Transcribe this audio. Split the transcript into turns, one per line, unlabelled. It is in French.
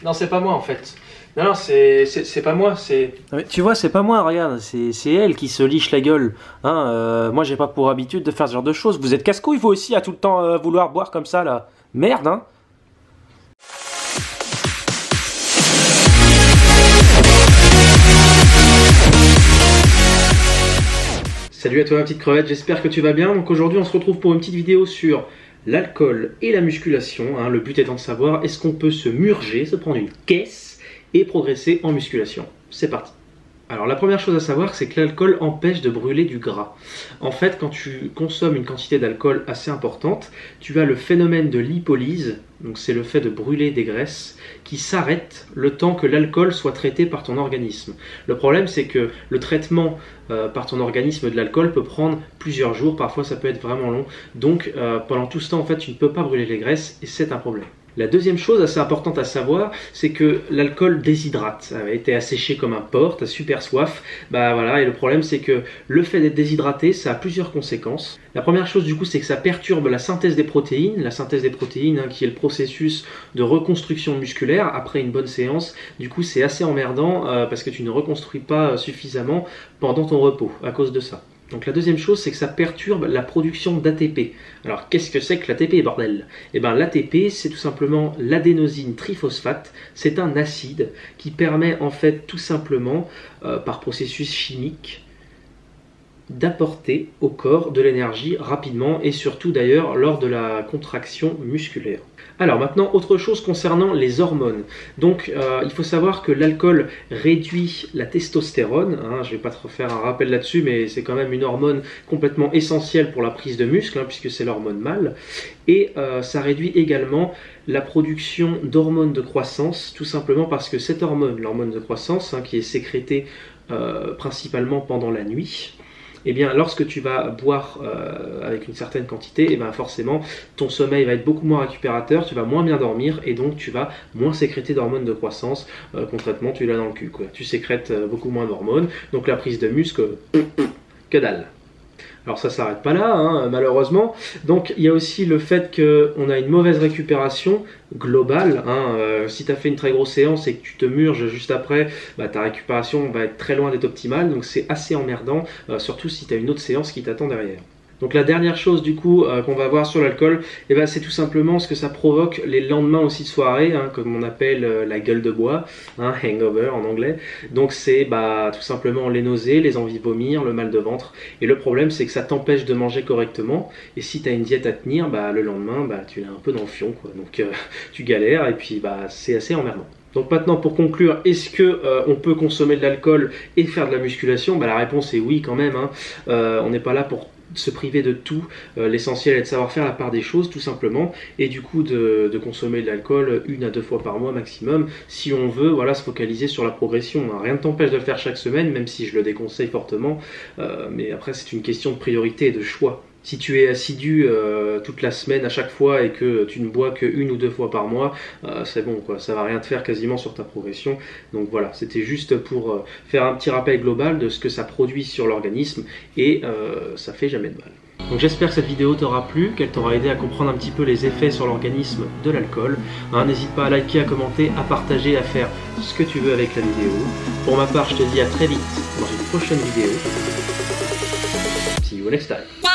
Non, c'est pas moi en fait. Non, non, c'est pas moi, c'est...
Tu vois, c'est pas moi, regarde, c'est elle qui se liche la gueule. Hein, moi, j'ai pas pour habitude de faire ce genre de choses. Vous êtes casse-couille, vous aussi, à tout le temps vouloir boire comme ça, là. Merde, hein.
Salut à toi ma petite crevette, j'espère que tu vas bien. Donc aujourd'hui on se retrouve pour une petite vidéo sur l'alcool et la musculation. Hein. Le but étant de savoir est-ce qu'on peut se murger, se prendre une caisse et progresser en musculation. C'est parti. Alors la première chose à savoir, c'est que l'alcool empêche de brûler du gras. En fait, quand tu consommes une quantité d'alcool assez importante, tu as le phénomène de lipolyse, donc c'est le fait de brûler des graisses, qui s'arrête le temps que l'alcool soit traité par ton organisme. Le problème, c'est que le traitement par ton organisme de l'alcool peut prendre plusieurs jours, parfois ça peut être vraiment long. Donc pendant tout ce temps, en fait, tu ne peux pas brûler les graisses et c'est un problème. La deuxième chose assez importante à savoir, c'est que l'alcool déshydrate. Ça a été asséché comme un porc, t'as super soif. Bah voilà, et le problème c'est que le fait d'être déshydraté, ça a plusieurs conséquences. La première chose du coup, c'est que ça perturbe la synthèse des protéines. La synthèse des protéines, hein, qui est le processus de reconstruction musculaire après une bonne séance. Du coup, c'est assez emmerdant parce que tu ne reconstruis pas suffisamment pendant ton repos à cause de ça. Donc la deuxième chose, c'est que ça perturbe la production d'ATP. Alors qu'est-ce que c'est que l'ATP, bordel? Eh bien l'ATP, c'est tout simplement l'adénosine triphosphate. C'est un acide qui permet en fait tout simplement, par processus chimique, d'apporter au corps de l'énergie rapidement et surtout d'ailleurs lors de la contraction musculaire. Alors maintenant, autre chose concernant les hormones. Donc il faut savoir que l'alcool réduit la testostérone. Hein, je ne vais pas te refaire un rappel là-dessus, mais c'est quand même une hormone complètement essentielle pour la prise de muscle, hein, puisque c'est l'hormone mâle. Et ça réduit également la production d'hormones de croissance, tout simplement parce que cette hormone, l'hormone de croissance, hein, qui est sécrétée principalement pendant la nuit, eh bien, lorsque tu vas boire avec une certaine quantité, eh bien, forcément, ton sommeil va être beaucoup moins récupérateur, tu vas moins bien dormir et donc tu vas moins sécréter d'hormones de croissance. Concrètement, tu l'as dans le cul, quoi. Tu sécrètes beaucoup moins d'hormones, donc la prise de muscle, que dalle. Alors ça s'arrête pas là, hein, malheureusement. Donc il y a aussi le fait qu'on a une mauvaise récupération globale. Hein. Si tu as fait une très grosse séance et que tu te murges juste après, bah, ta récupération va être très loin d'être optimale. Donc c'est assez emmerdant, surtout si tu as une autre séance qui t'attend derrière. Donc la dernière chose du coup qu'on va voir sur l'alcool, eh ben, c'est tout simplement ce que ça provoque les lendemains aussi de soirée, hein, comme on appelle la gueule de bois, hein, hangover en anglais. Donc c'est tout simplement les nausées, les envies de vomir, le mal de ventre. Et le problème c'est que ça t'empêche de manger correctement. Et si tu as une diète à tenir, le lendemain tu l'as un peu dans le fion, quoi. Donc tu galères et puis c'est assez emmerdant. Donc maintenant pour conclure, est-ce que on peut consommer de l'alcool et faire de la musculation? La réponse est oui quand même, hein. On n'est pas là pour se priver de tout, l'essentiel est de savoir faire la part des choses tout simplement et du coup de consommer de l'alcool 1 à 2 fois par mois maximum si on veut se focaliser sur la progression. Rien ne t'empêche de le faire chaque semaine, même si je le déconseille fortement, mais après c'est une question de priorité et de choix. Si tu es assidu toute la semaine à chaque fois et que tu ne bois que 1 ou 2 fois par mois, c'est bon, quoi. Ça va rien te faire quasiment sur ta progression. Donc voilà, c'était juste pour faire un petit rappel global de ce que ça produit sur l'organisme et ça fait jamais de mal. Donc j'espère que cette vidéo t'aura plu, qu'elle t'aura aidé à comprendre un petit peu les effets sur l'organisme de l'alcool. N'hésite pas à liker, à commenter, à partager, à faire ce que tu veux avec la vidéo. Pour ma part, je te dis à très vite dans une prochaine vidéo. See you next time.